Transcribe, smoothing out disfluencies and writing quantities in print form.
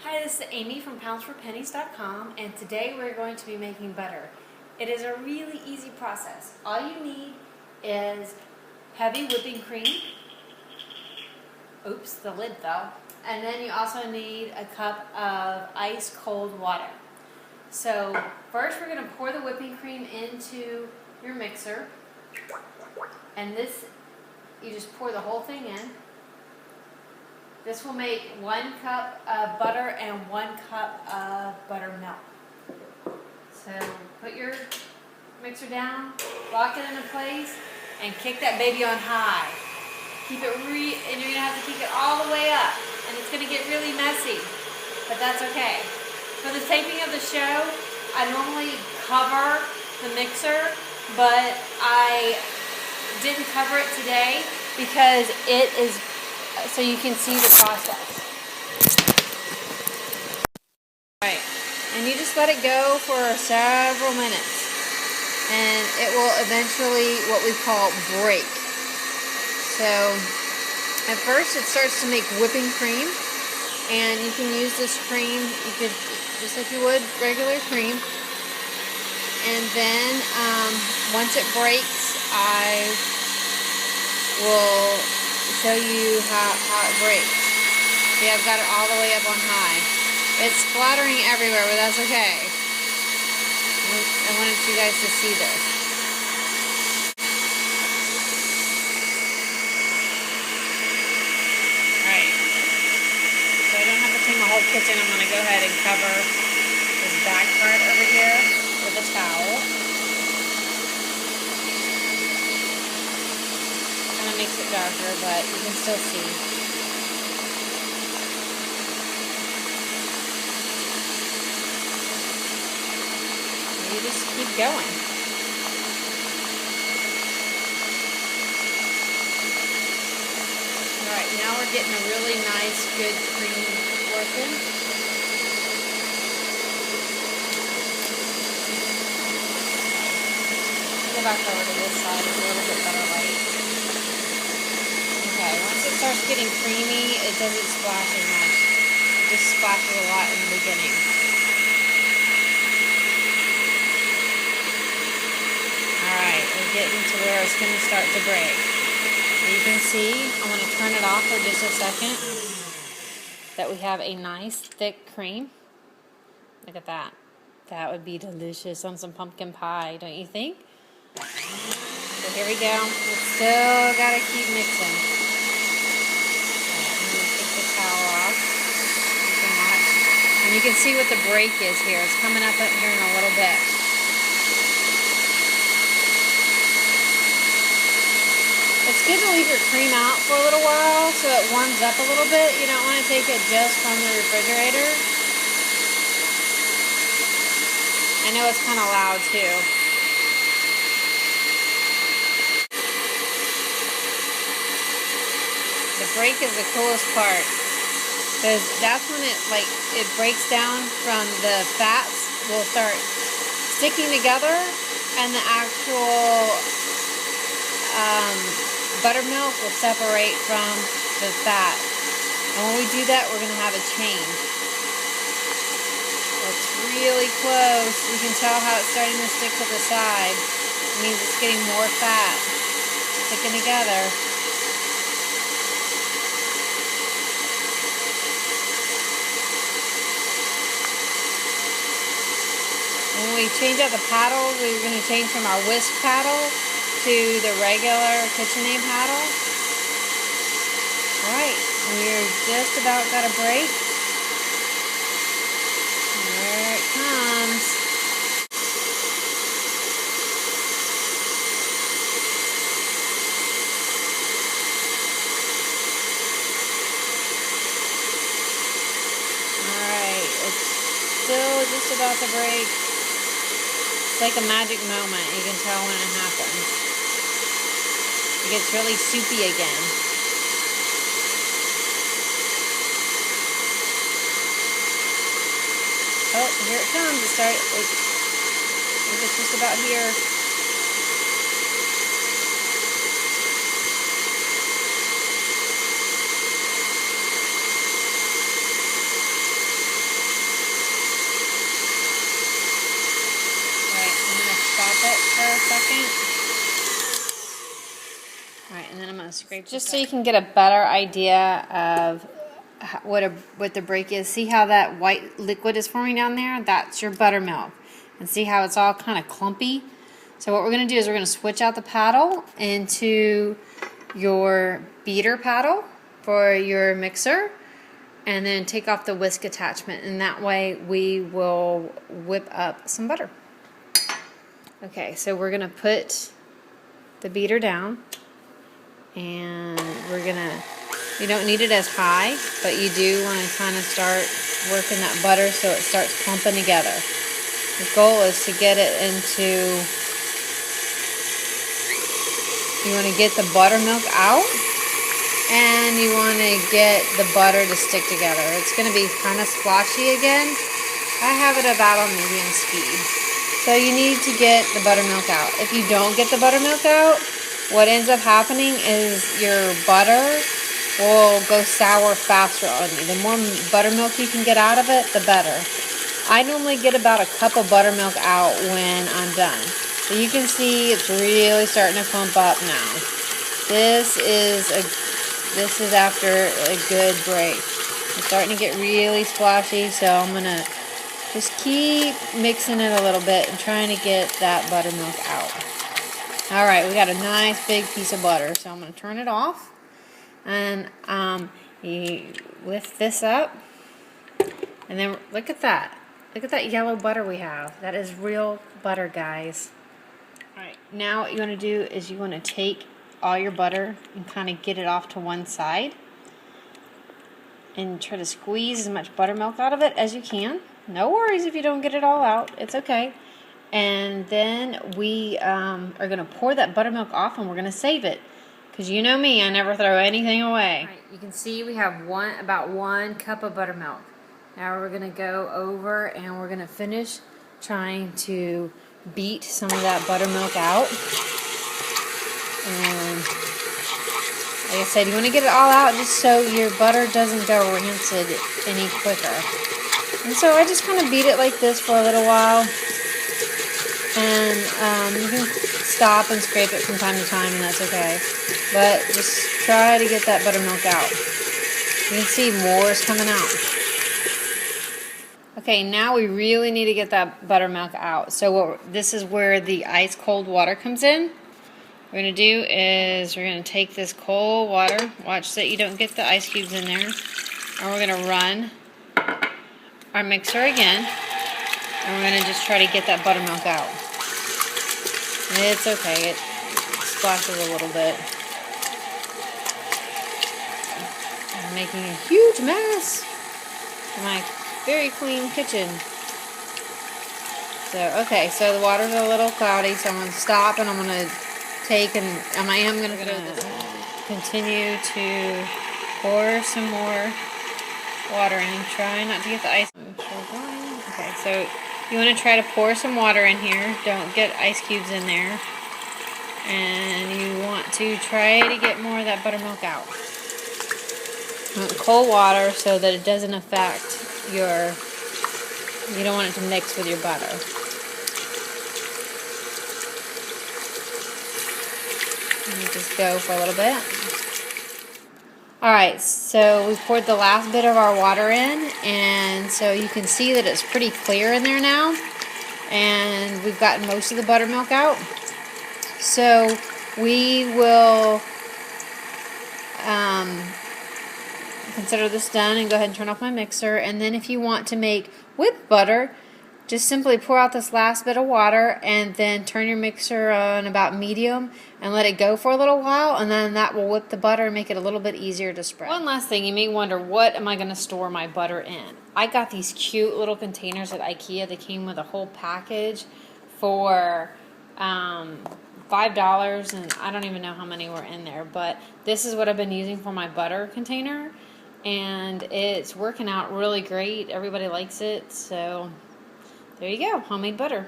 Hi, this is Amy from poundsforpennies.com, and today we're going to be making butter. It is a really easy process. All you need is heavy whipping cream. Oops, the lid fell. And then you also need a cup of ice cold water. So first we're going to pour the whipping cream into your mixer. And this, you just pour the whole thing in. This will make 1 cup of butter and 1 cup of buttermilk. So put your mixer down, lock it into place, and kick that baby on high. Keep it and you're gonna have to keep it all the way up, and it's gonna get really messy, but that's okay. For the taping of the show, I normally cover the mixer, but I didn't cover it today because it is so you can see the process. Alright, and you just let it go for several minutes, and it will eventually, what we call, break. So, at first it starts to make whipping cream, and you can use this cream, you could, just like you would regular cream, and then once it breaks, I will show you how it breaks. See, I've got it all the way up on high. It's splattering everywhere, but that's okay. I wanted you guys to see this. Alright. So I don't have to clean my whole kitchen. I'm going to go ahead and cover this back part over here with a towel. Makes it darker, but you can still see. So you just keep going. Alright, now we're getting a really nice, good cream working. Go back over to this side, it's a little bit better light. Okay, once it starts getting creamy, it doesn't splash as much. It just splashes a lot in the beginning. Alright, we're getting to where it's going to start to break. You can see, I'm going to turn it off for just a second, that we have a nice thick cream. Look at that. That would be delicious on some pumpkin pie, don't you think? So here we go. We still got to keep mixing. And you can see what the break is here. It's coming up here in a little bit. It's good to leave your cream out for a little while so it warms up a little bit. You don't want to take it just from the refrigerator. I know it's kind of loud too. The break is the coolest part, because that's when it breaks down from the fats will start sticking together, and the actual buttermilk will separate from the fat. And when we do that, we're going to have a change. It's really close. You can tell how it's starting to stick to the side. It means it's getting more fat sticking together. When we change out the paddles, we're going to change from our whisk paddle to the regular KitchenAid paddle. Alright, we're just about got a break. There it comes. Alright, it's still just about to break. It's like a magic moment. You can tell when it happens. It gets really soupy again. Oh, here it comes. It's just about here. going to scrape just so you can get a better idea of what the break is. See how that white liquid is forming down there? That's your buttermilk. And see how it's all kind of clumpy? So what we're going to do is we're going to switch out the paddle into your beater paddle for your mixer, and then take off the whisk attachment, and that way we will whip up some butter. Okay, so we're going to put the beater down, and you don't need it as high, but you do want to kind of start working that butter so it starts clumping together. The goal is to get it into, you want to get the buttermilk out, and you want to get the butter to stick together. It's going to be kind of splotchy again. I have it about on medium speed. So you need to get the buttermilk out. If you don't get the buttermilk out, what ends up happening is your butter will go sour faster on you. The more buttermilk you can get out of it, the better. I normally get about a cup of buttermilk out when I'm done. So you can see it's really starting to clump up now. This is after a good break. It's starting to get really splashy, so I'm going to just keep mixing it a little bit and trying to get that buttermilk out. Alright, we got a nice big piece of butter, so I'm going to turn it off. And you lift this up, and then look at that. Look at that yellow butter we have. That is real butter, guys. Alright, now what you want to do is you want to take all your butter and kind of get it off to one side. And try to squeeze as much buttermilk out of it as you can. No worries if you don't get it all out. It's okay. And then we are going to pour that buttermilk off, and we're going to save it. Because you know me, I never throw anything away. Right, you can see we have about 1 cup of buttermilk. Now we're going to go over and we're going to finish trying to beat some of that buttermilk out. And like I said, you want to get it all out just so your butter doesn't go rancid any quicker. And so I just kind of beat it like this for a little while. And you can stop and scrape it from time to time, and that's okay. But just try to get that buttermilk out. You can see more is coming out. Okay, now we really need to get that buttermilk out. So this is where the ice cold water comes in. What we're going to do is we're going to take this cold water, watch that you don't get the ice cubes in there, and we're going to run our mixer again, and we're going to just try to get that buttermilk out. It's okay, it splashes a little bit. I'm making a huge mess in my very clean kitchen. So, okay, so the water's a little cloudy, so I'm going to stop, and I'm going to take, and I am going to continue to pour some more water in. Try not to get the ice. Okay, so you want to try to pour some water in here. Don't get ice cubes in there. And you want to try to get more of that buttermilk out. You want cold water so that it doesn't affect you don't want it to mix with your butter. Let me just go for a little bit. Alright, so we poured the last bit of our water in, and so you can see that it's pretty clear in there now, and we've gotten most of the buttermilk out. So we will consider this done and go ahead and turn off my mixer. And then if you want to make whipped butter, just simply pour out this last bit of water and then turn your mixer on about medium and let it go for a little while, and then that will whip the butter and make it a little bit easier to spread. One last thing, you may wonder, what am I going to store my butter in? I got these cute little containers at IKEA that came with a whole package for $5, and I don't even know how many were in there, but this is what I've been using for my butter container, and it's working out really great. Everybody likes it, so there you go, homemade butter.